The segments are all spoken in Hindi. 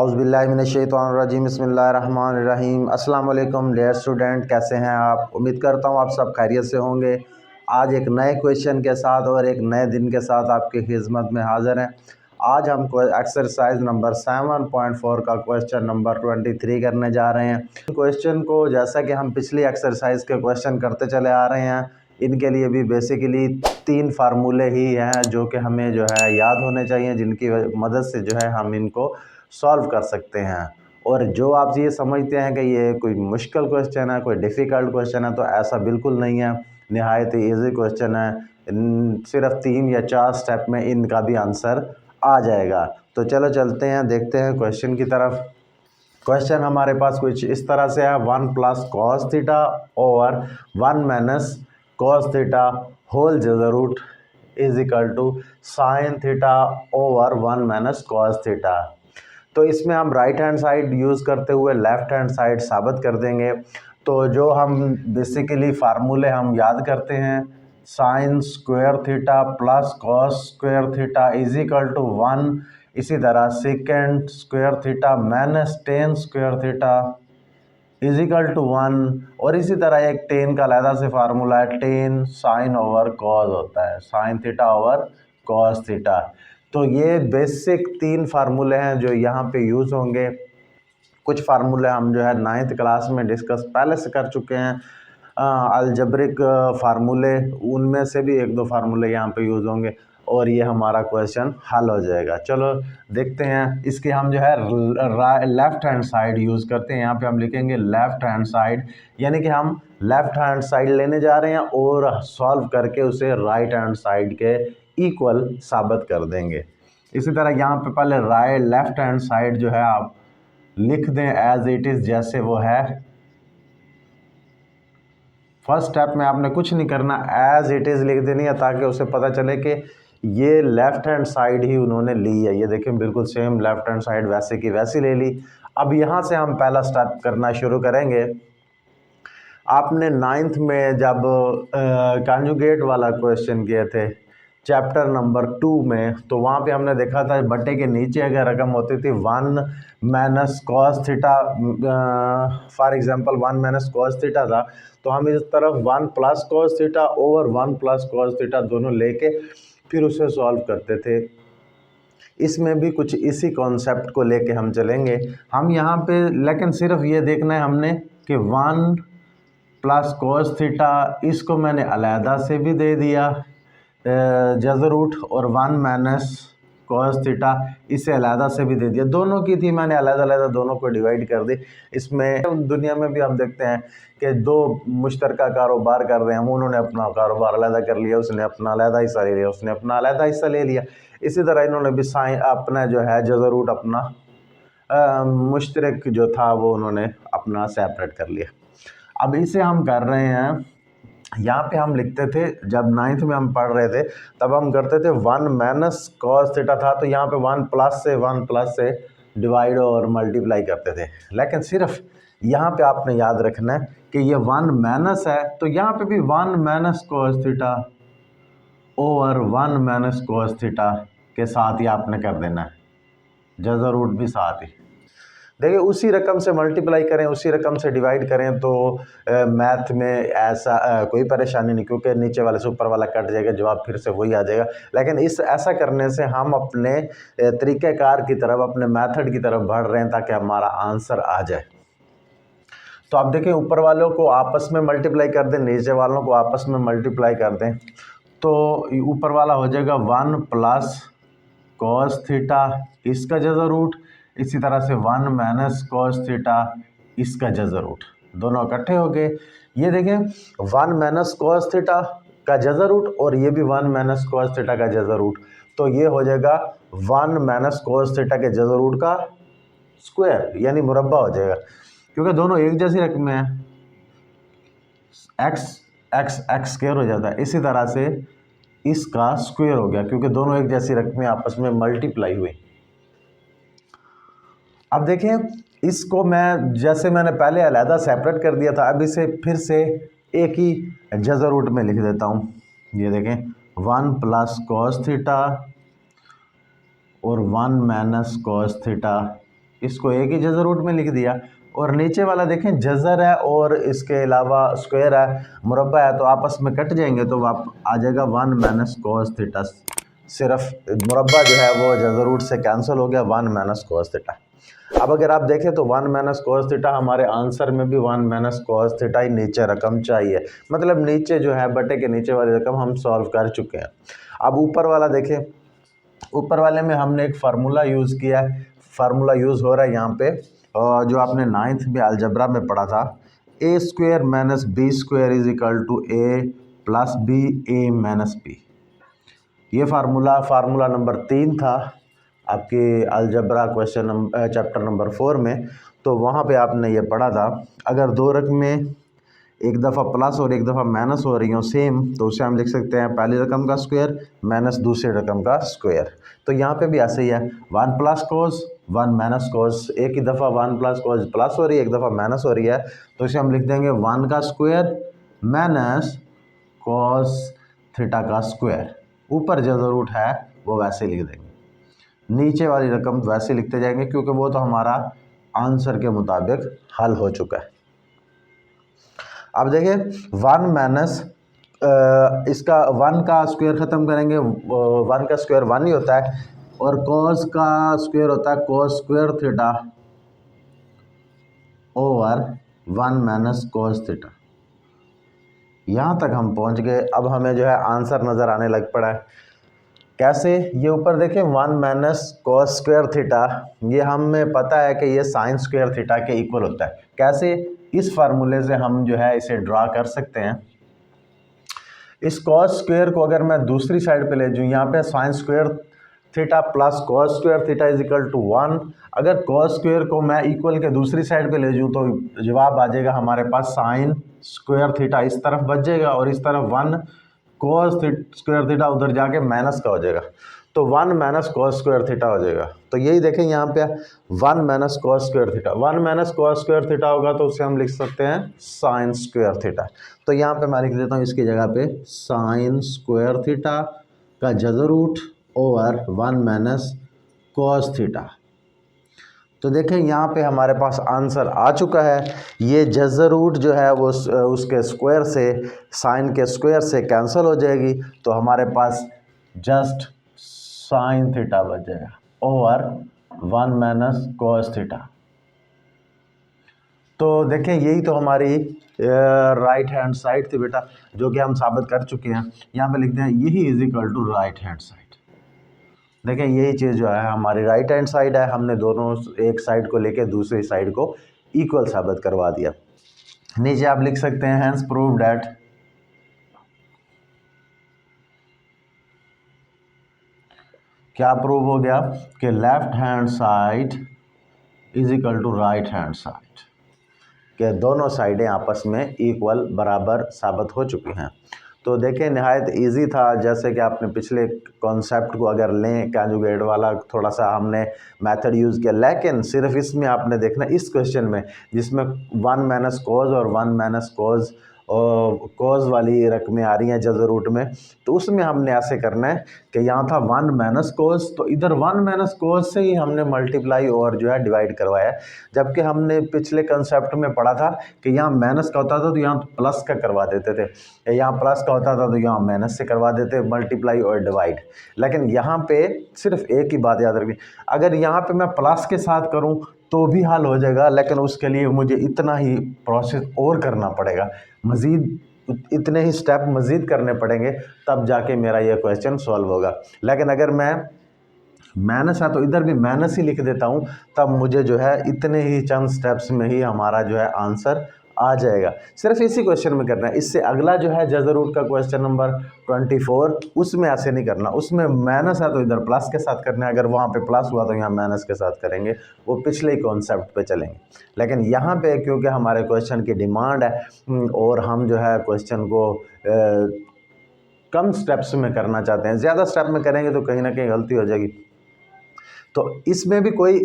औज़ुबिल्लाहिमिनश्शैतानिर्रजीम बिस्मिल्लाहिर्रहमानिर्रहीम। अस्सलाम वालेकुम डियर स्टूडेंट, कैसे हैं आप? उम्मीद करता हूँ आप सब खैरियत से होंगे। आज एक नए क्वेश्चन के साथ और एक नए दिन के साथ आपकी खिदमत में हाज़िर हैं। आज हम एक्सरसाइज नंबर 7.4 का क्वेश्चन नंबर 23 करने जा रहे हैं। क्वेश्चन को जैसा कि हम पिछली एक्सरसाइज के क्वेश्चन करते चले आ रहे हैं, इनके लिए भी बेसिकली 3 फार्मूले ही हैं जो कि हमें जो है याद होने चाहिए, जिनकी मदद से जो है हम इनको सॉल्व कर सकते हैं। और जो आप ये समझते हैं कि ये कोई मुश्किल क्वेश्चन है, कोई डिफ़िकल्ट क्वेश्चन है, तो ऐसा बिल्कुल नहीं है। नहायत ही ईजी क्वेश्चन है। सिर्फ 3 या 4 स्टेप में इनका भी आंसर आ जाएगा। तो चलो चलते हैं, देखते हैं क्वेश्चन की तरफ। क्वेश्चन हमारे पास कुछ इस तरह से है, 1 + cos theta over 1 - cos theta whole √ sin theta over 1 - cos theta. तो इसमें हम राइट हैंड साइड यूज़ करते हुए लेफ़्ट हैंड साइड साबित कर देंगे। तो जो हम बेसिकली फार्मूले हम याद करते हैं, sin square theta plus cos square theta = 1, इसी तरह second square theta minus tan square theta = 1, और इसी तरह एक tan का अलहदा से फार्मूला है, tan sin ओवर cos होता है, sin theta over cos theta. तो ये बेसिक 3 फार्मूले हैं जो यहाँ पे यूज़ होंगे। कुछ फार्मूले हम जो है 9th क्लास में डिस्कस पहले से कर चुके हैं, अलजेब्रिक फार्मूले, उनमें से भी 1-2 फार्मूले यहाँ पे यूज़ होंगे और ये हमारा क्वेश्चन हल हो जाएगा। चलो देखते हैं। इसके हम जो है लेफ़्ट हैंड साइड यूज़ करते हैं। यहाँ पे हम लिखेंगे लेफ़्ट हैंड साइड, यानी कि हम लेफ़्ट हैंड साइड लेने जा रहे हैं और सॉल्व करके उसे राइट हैंड साइड के इक्वल साबित कर देंगे। इसी तरह यहाँ पे पहले लेफ़्ट हैंड साइड जो है आप लिख दें एज इट इज़, जैसे वो है। फर्स्ट स्टेप में आपने कुछ नहीं करना, एज इट इज़ लिख देनी है ताकि उसे पता चले कि ये लेफ़्ट हैंड साइड ही उन्होंने ली है। ये देखिए बिल्कुल सेम लेफ़्ट हैंड साइड वैसे की वैसी ले ली। अब यहाँ से हम पहला स्टेप करना शुरू करेंगे। आपने 9th में जब कॉन्जुगेट वाला क्वेश्चन किए थे चैप्टर नंबर 2 में, तो वहाँ पे हमने देखा था बट्टे के नीचे अगर रकम होती थी 1 - cos theta, for example 1 - cos theta था, तो हम इस तरफ 1 + cos theta over 1 + cos theta दोनों लेके फिर उसे सॉल्व करते थे। इसमें भी कुछ इसी कॉन्सेप्ट को लेके हम चलेंगे। हम यहाँ पे लेकिन सिर्फ ये देखना है हमने कि 1 + cos थीटा, इसको मैंने अलहदा से भी दे दिया जज़र रूट, और 1 - cos थीटा इसे अलहदा से भी दे दिया। दोनों की थी मैंने अलग-अलग दोनों को डिवाइड कर दी। इसमें दुनिया में भी हम देखते हैं कि 2 मुश्तरका कारोबार कर रहे हैं, उन्होंने अपना कारोबार अलहदा कर लिया, उसने अपना अलहदा हिस्सा ले लिया, उसने अपना अलहदा हिस्सा ले लिया। इसी तरह इन्होंने भी साइन अपना जो है जज़र रूट अपना मुश्तरक जो था वो उन्होंने अपना सेपरेट कर लिया। अब इसे हम कर रहे हैं, यहाँ पे हम लिखते थे जब 9th में हम पढ़ रहे थे तब हम करते थे 1 - cos थीटा था, तो यहाँ पे 1 प्लस से डिवाइड और मल्टीप्लाई करते थे। लेकिन सिर्फ यहाँ पे आपने याद रखना है कि ये 1 है, तो यहाँ पे भी 1 - cos theta over 1 - cos theta के साथ ही आपने कर देना है, जज़र रूट भी साथ ही। देखिए उसी रकम से मल्टीप्लाई करें, उसी रकम से डिवाइड करें तो मैथ में ऐसा कोई परेशानी नहीं, क्योंकि नीचे वाले से ऊपर वाला कट जाएगा, जवाब फिर से वही आ जाएगा। लेकिन ऐसा करने से हम अपने तरीक़ेकार की तरफ, अपने मेथड की तरफ बढ़ रहे हैं ताकि हमारा आंसर आ जाए। तो आप देखें ऊपर वालों को आपस में मल्टीप्लाई कर दें, नीचे वालों को आपस में मल्टीप्लाई कर दें, तो ऊपर वाला हो जाएगा 1 + cos थीटा इसका जज़र रूट, इसी तरह से 1 - cos थीटा इसका जज़र रूट, दोनों इकट्ठे हो गए। ये देखें 1 - cos थीटा का जज़र रूट और ये भी 1 - cos थीटा का जज़र रूट, तो ये हो जाएगा 1 - cos थीटा के जज़र रूट का स्क्वायर, यानी मुरब्बा हो जाएगा, क्योंकि दोनों एक जैसी रकमें हैं। x स्क्वायर हो जाता है, इसी तरह से इसका स्क्वायर हो गया क्योंकि दोनों एक जैसी रकमें आपस में मल्टीप्लाई हुई। अब देखें इसको मैं जैसे मैंने पहले अलहदा सेपरेट कर दिया था, अब इसे फिर से एक ही जज़र रूट में लिख देता हूँ। ये देखें 1 + cos थीटा और 1 - cos थीटा इसको एक ही जजर रूट में लिख दिया। और नीचे वाला देखें जजर है और इसके अलावा स्क्वायर है, मुरब्बा है, तो आपस में कट जाएंगे तो आप आ जाएगा 1 माइनस कोस थीटा। सिर्फ मुरब्बा जो है वो जजर रूट से कैंसिल हो गया, 1 माइनस कोस थीटा। अब अगर आप देखें तो 1 माइनस कोस थीटा हमारे आंसर में भी 1 माइनस कोस थीटा ही नीचे रकम चाहिए, मतलब नीचे जो है बटे के नीचे वाली रकम हम सॉल्व कर चुके हैं। अब ऊपर वाला देखें, ऊपर वाले में हमने एक फार्मूला यूज़ किया है, फार्मूला यूज़ हो रहा है यहाँ पे जो आपने 9th में अलजबरा में पढ़ा था, A square minus B square is equal to A plus B A minus B. ये फार्मूला नंबर 3 था आपके algebra question number chapter number 4 में। तो वहाँ पे आपने ये पढ़ा था, अगर दो रकमें एक दफ़ा प्लस और एक दफ़ा माइनस हो रही हो सेम, तो उसे हम लिख सकते हैं पहली रकम का स्क्वायर माइनस दूसरी रकम का स्क्वायर। तो यहाँ पे भी ऐसे ही है, 1 प्लस कोस 1 माइनस कोस, एक ही दफ़ा 1 प्लस कोस प्लस हो रही है, एक दफ़ा माइनस हो रही है, तो इसे हम लिख देंगे 1 का स्क्वायर माइनस कोस थीटा का स्क्वायर। ऊपर जो रूट है वो वैसे लिख देंगे, नीचे वाली रकम वैसे लिखते जाएंगे क्योंकि वो तो हमारा आंसर के मुताबिक हल हो चुका है। अब देखिए 1 माइनस इसका 1 का स्क्वायर ख़त्म करेंगे, 1 का स्क्वायर 1 ही होता है, और cos का स्क्वायर होता है cos square theta over 1 minus cos theta. यहाँ तक हम पहुँच गए। अब हमें जो है आंसर नज़र आने लग पड़ा है। कैसे? ये ऊपर देखें 1 माइनस कोस स्क्वायर थीटा, ये हमें पता है कि ये साइन स्क्वायर थीटा के इक्वल होता है। कैसे? इस फार्मूले से हम जो है इसे ड्रा कर सकते हैं। इस कॉस स्क्वायर को अगर मैं दूसरी साइड पे ले जाऊँ, यहाँ पे sine square theta plus cos square theta is equal to 1। अगर कॉस स्क्वायर को मैं इक्वल के दूसरी साइड पे ले जाऊँ तो जवाब आ जाएगा हमारे पास साइन स्क्वायर थीटा इस तरफ बच जाएगा और इस तरफ 1 कॉस स्क्वायर थीटा उधर जाके माइनस का हो जाएगा, तो 1 माइनस कॉस स्क्वायर थीटा हो जाएगा। तो यही देखें यहाँ पे 1 minus cos square theta, 1 minus cos square theta होगा तो उसे हम लिख सकते हैं साइन स्क्वायर थीटा। तो यहाँ पे मैं लिख देता हूँ इसकी जगह पे साइन स्क्वायर थीटा का जज़र root over 1 minus cos theta. तो देखें यहाँ पे हमारे पास आंसर आ चुका है। ये जज़र रूट जो है वो उसके स्क्वायर से साइन के स्क्वायर से कैंसिल हो जाएगी, तो हमारे पास जस्ट साइन थीटा बच जाएगा ओवर 1 माइनस कॉस थीटा। तो देखें यही तो हमारी राइट हैंड साइड थी बेटा, जो कि हम साबित कर चुके हैं। यहाँ पे लिखते हैं यही is equal to right hand side. देखें यही चीज़ जो है हमारी राइट हैंड साइड है, हमने दोनों एक साइड को लेके दूसरी साइड को इक्वल साबित करवा दिया। नीचे आप लिख सकते हैं हैंस प्रूव डैट क्या प्रूव हो गया कि left hand side is equal to right hand side, कि दोनों साइडें आपस में इक्वल बराबर साबित हो चुकी हैं। तो देखें नहायत इजी था, जैसे कि आपने पिछले कॉन्सेप्ट को अगर लें कंजुगेट वाला थोड़ा सा हमने मेथड यूज़ किया, लेकिन सिर्फ इसमें आपने देखना इस क्वेश्चन में जिसमें 1 माइनस कोज और 1 माइनस कोज कोज वाली रकमें आ रही हैं जज़र रूट में, तो उसमें हमने ऐसे करना है कि यहाँ था 1 माइनस कोज, तो इधर 1 माइनस कोज से ही हमने मल्टीप्लाई और जो है डिवाइड करवाया। जबकि हमने पिछले कंसेप्ट में पढ़ा था कि यहाँ माइनस का होता था तो यहाँ प्लस का करवा देते थे, यहाँ प्लस का होता था तो यहाँ माइनस से करवा देते मल्टीप्लाई और डिवाइड। लेकिन यहाँ पे सिर्फ एक ही बात याद रखनी, अगर यहाँ पे मैं प्लस के साथ करूँ तो भी हल हो जाएगा, लेकिन उसके लिए मुझे इतना ही प्रोसेस और करना पड़ेगा, मज़ीद इतने ही स्टेप मज़ीद करने पड़ेंगे, तब जाके मेरा ये क्वेश्चन सॉल्व होगा। लेकिन अगर मैं माइनस है तो इधर भी माइनस ही लिख देता हूँ, तब मुझे जो है इतने ही चंद स्टेप्स में ही हमारा जो है आंसर आ जाएगा। सिर्फ इसी क्वेश्चन में करना है। इससे अगला जो है जज़र रूट का क्वेश्चन नंबर 24, उसमें ऐसे नहीं करना, उसमें माइनस है तो इधर प्लस के साथ करना है, अगर वहाँ पे प्लस हुआ तो यहाँ माइनस के साथ करेंगे, वो पिछले ही कॉन्सेप्ट पे चलेंगे। लेकिन यहाँ पे क्योंकि हमारे क्वेश्चन की डिमांड है और हम जो है क्वेश्चन को कम स्टेप्स में करना चाहते हैं, ज़्यादा स्टेप में करेंगे तो कहीं ना कहीं गलती हो जाएगी, तो इसमें भी कोई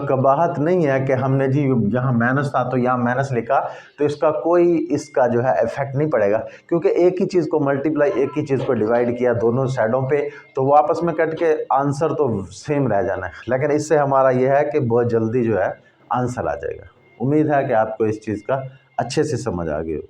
कबाहत नहीं है कि हमने जी यहाँ माइनस था तो यहाँ माइनस लिखा, तो इसका कोई इसका जो है इफेक्ट नहीं पड़ेगा, क्योंकि एक ही चीज़ को मल्टीप्लाई, एक ही चीज़ को डिवाइड किया दोनों साइडों पे, तो वो आपस में कट के आंसर तो सेम रह जाना है। लेकिन इससे हमारा ये है कि बहुत जल्दी जो है आंसर आ जाएगा। उम्मीद है कि आपको इस चीज़ का अच्छे से समझ आ गई हो।